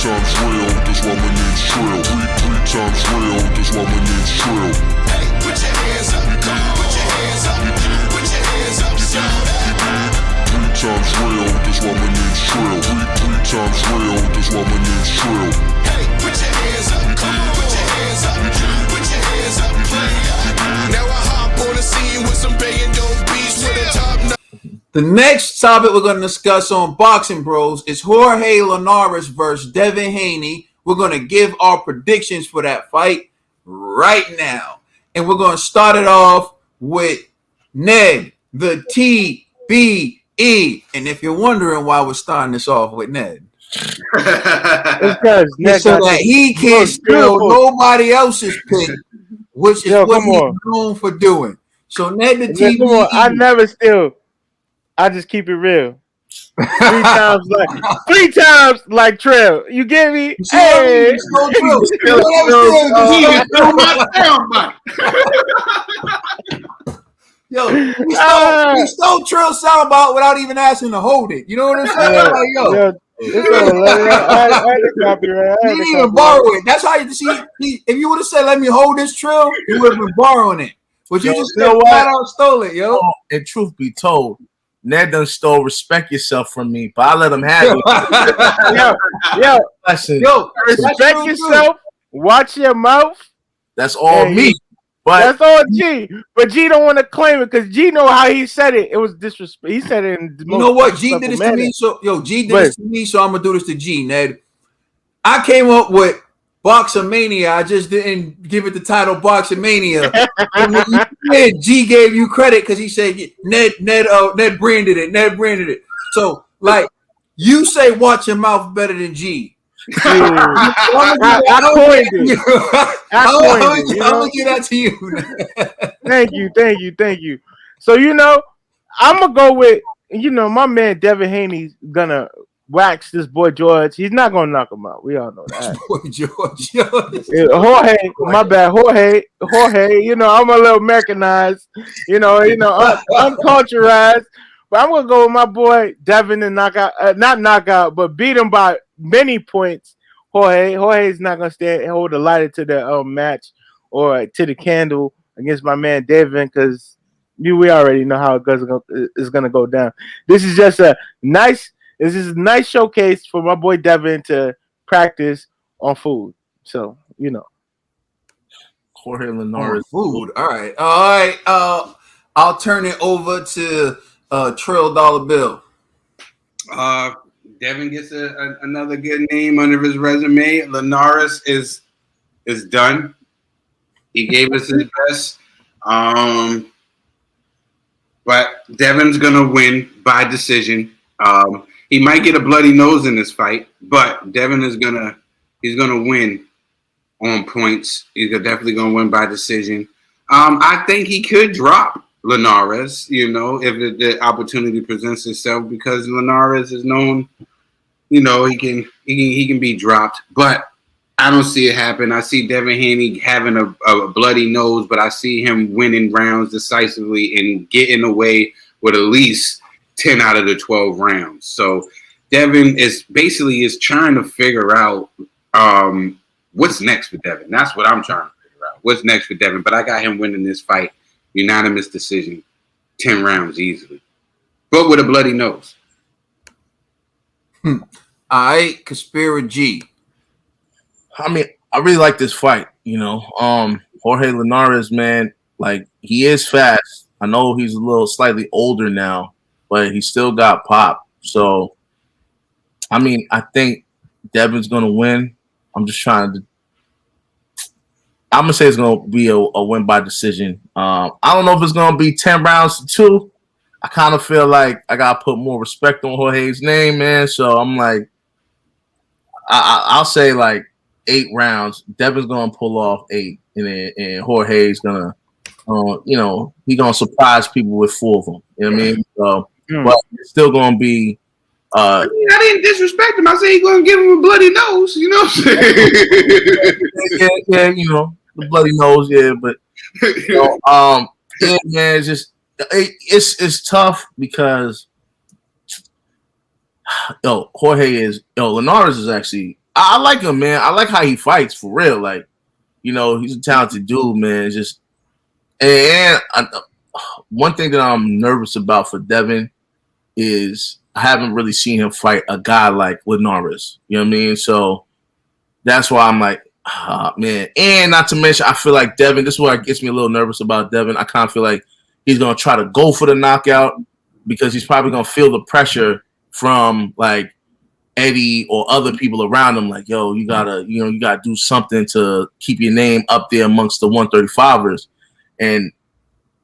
times real, that's why my name's Trill. Three times real, that's why my name's Trill. Hey, put your hands up, come on, put your hands up, put your hands up, shout out. 3 times real, that's why my name's Trill. Three times real, that's why my name's Trill. Hey, put your hands up, come on, put your hands up, put your hands up, now I hop on the scene with some banging dope beats with a top. The next topic we're going to discuss on Boxing Bros is Jorge Linares versus Devin Haney. We're going to give our predictions for that fight right now. And we're going to start it off with Ned, the TBE. And if you're wondering why we're starting this off with Ned, it's because so that he can't steal nobody else's pick, which is what he's known for doing. So Ned, the TBE. I never steal. I just keep it real. 3 times like Trail. You get me? Hey, Yo, he stole Trill's soundbite without even asking to hold it. You know what I'm saying? Yeah, like, yo. I didn't even borrow it. That's how you see. If you would have said, "Let me hold this Trill," you would have been borrowing it. But you just flat out stole it, yo. And truth be told, Ned done stole respect yourself from me, but I let him have it. yo, respect yourself. Watch your mouth. That's all me. But that's all G. But G don't want to claim it because G know how he said it. It was disrespect. He said it in the You know what? G did this to me. So G did this to me, so I'm gonna do this to G, Ned. I came up with Boxer Mania. I just didn't give it the title Boxer Mania. G gave you credit because he said Ned branded it. Ned branded it. So like you say, watch your mouth better than G. I coined it. I'm gonna give that to you. Thank you. So I'm gonna go with my man Devin Haney's gonna wax this boy George. He's not gonna knock him out. We all know that. Boy George. Jorge, my bad. Jorge. I'm a little Americanized. Unculturized. But I'm gonna go with my boy Devin and not knockout, but beat him by many points. Jorge's not gonna hold the lighter to the match or to the candle against my man Devin because we already know how it's gonna go down. This is just a nice showcase for my boy Devin to practice on food. So Jorge Linares food. All right. I'll turn it over to Trill Dollar Bill. Devin gets another good name under his resume. Linares is done. He gave us his best. But Devin's gonna win by decision. He might get a bloody nose in this fight, but Devin is gonna win on points. He's definitely gonna win by decision. I think he could drop Linares, if the opportunity presents itself, because Linares is known, he can be dropped, but I don't see it happen. I see Devin Haney having a bloody nose, but I see him winning rounds decisively and getting away with at least 10 out of the 12 rounds. So Devin is trying to figure out what's next for Devin. That's what I'm trying to figure out. What's next for Devin? But I got him winning this fight. Unanimous decision, 10 rounds easily, but with a bloody nose. All right, Conspira G. I mean, I really like this fight. Jorge Linares, man, like he is fast. I know he's a little slightly older now, but he still got pop. So, I mean, I think Devin's gonna win. I'm gonna say it's gonna be a win by decision. I don't know if it's gonna be 10 rounds to 2. I kind of feel like I gotta put more respect on Jorge's name, man. So I'm like, I'll say like 8 rounds. Devin's gonna pull off 8, and Jorge's gonna, he's gonna surprise people with 4 of them. You know what I mean? So, but it's still gonna be. I didn't disrespect him. I said he's gonna give him a bloody nose. You know what I'm saying? yeah, the bloody nose, yeah, but yeah, man, it's just it's tough because Linares is actually I like him, man. I like how he fights for real. Like, you know, he's a talented dude, man. It's just one thing that I'm nervous about for Devin is I haven't really seen him fight a guy like Linares. You know what I mean? So that's why I'm like, man. And not to mention, I feel like Devin, this is what gets me a little nervous about Devin. I kind of feel like he's going to try to go for the knockout because he's probably going to feel the pressure from like Eddie or other people around him. Like, yo, you gotta do something to keep your name up there amongst the 135ers. And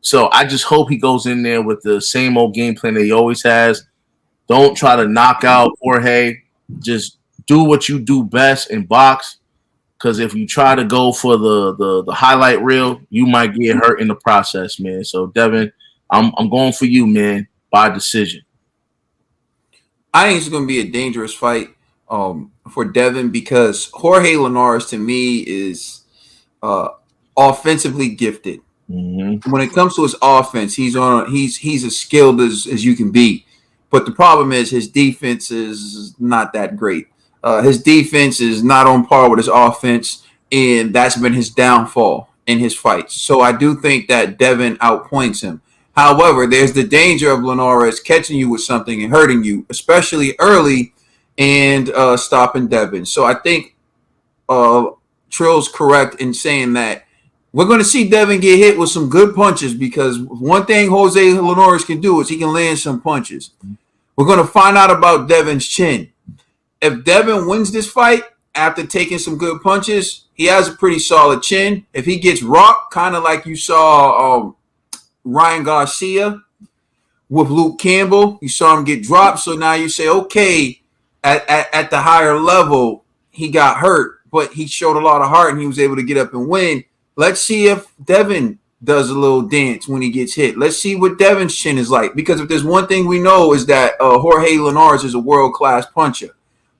so I just hope he goes in there with the same old game plan that he always has. Don't try to knock out Jorge. Just do what you do best in box. Because if you try to go for the highlight reel, you might get hurt in the process, man. So Devin, I'm going for you, man, by decision. I think it's going to be a dangerous fight for Devin because Jorge Linares to me is offensively gifted. Mm-hmm. When it comes to his offense, he's as skilled as you can be. But the problem is his defense is not that great. His defense is not on par with his offense, and that's been his downfall in his fights. So I do think that Devin outpoints him. However, there's the danger of Linares catching you with something and hurting you, especially early, and stopping Devin. So I think Trill's correct in saying that we're going to see Devin get hit with some good punches because one thing Jose Linares can do is he can land some punches. We're going to find out about Devin's chin. If Devin wins this fight after taking some good punches, he has a pretty solid chin. If he gets rocked, kind of like you saw Ryan Garcia with Luke Campbell, you saw him get dropped. So now you say, okay, at the higher level, he got hurt, but he showed a lot of heart and he was able to get up and win. Let's see if Devin does a little dance when he gets hit. Let's see what Devin's chin is like. Because if there's one thing we know is that Jorge Linares is a world-class puncher.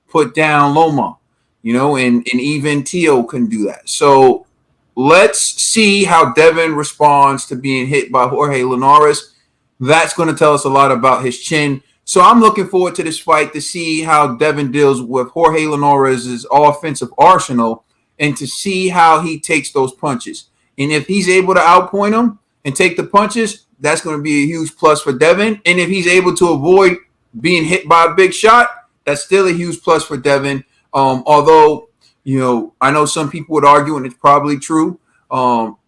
Put down Loma, and even Tio couldn't do that. So let's see how Devin responds to being hit by Jorge Linares. That's going to tell us a lot about his chin. So I'm looking forward to this fight to see how Devin deals with Jorge Linares' offensive arsenal and to see how he takes those punches. And if he's able to outpoint him and take the punches, that's going to be a huge plus for Devin. And if he's able to avoid being hit by a big shot, that's still a huge plus for Devin. Although, I know some people would argue, and it's probably true,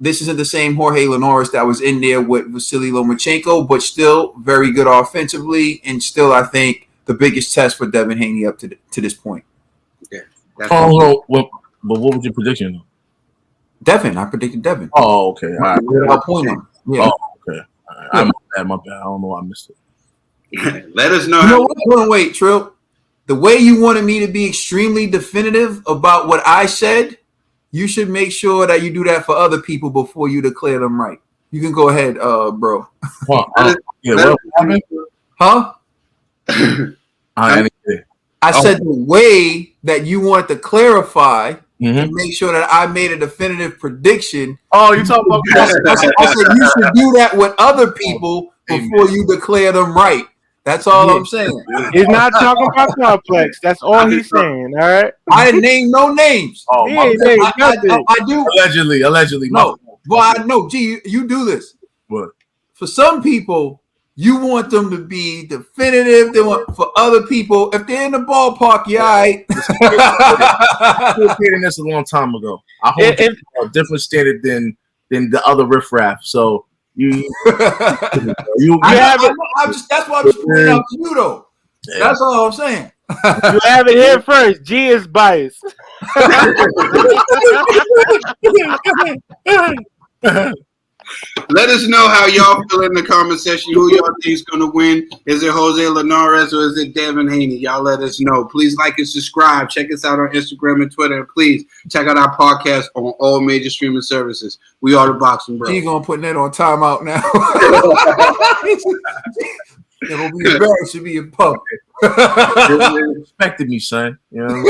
this isn't the same Jorge Linares that was in there with Vasily Lomachenko, but still very good offensively, and still, I think, the biggest test for Devin Haney up to this point. Yeah. But what was your prediction? Devin. I predicted Devin. Oh, okay. All right. I'll point him. Yeah. Oh, okay. All right. My bad. I don't know why I missed it. Let us know. Wait, Trill. The way you wanted me to be extremely definitive about what I said, you should make sure that you do that for other people before you declare them right. You can go ahead, bro. Huh? I said the way that you want to clarify and make sure that I made a definitive prediction. Oh, you talking about? I said you should do that with other people before you declare them right. That's all I'm saying. He's not talking about complex. That's all he's saying. All right. I didn't name no names. Oh, I do. Allegedly. No. Well, I know. Gee, you do this. What? For some people, you want them to be definitive. They want for other people, if they're in the ballpark, you're all right. I was hearing this a long time ago. I hold a different standard than the other riffraff. So you have it. That's why I'm just pointing out to you, though. Yeah. That's all I'm saying. You have it here first. G is biased. Let us know how y'all feel in the comment section. Who y'all think is going to win? Is it Jose Linares or is it Devin Haney? Y'all let us know. Please like and subscribe. Check us out on Instagram and Twitter. And please check out our podcast on all major streaming services. We are the Boxing Bros. You're going to put that on timeout now. It'll be embarrassed to be in public. Respected me, son. You know?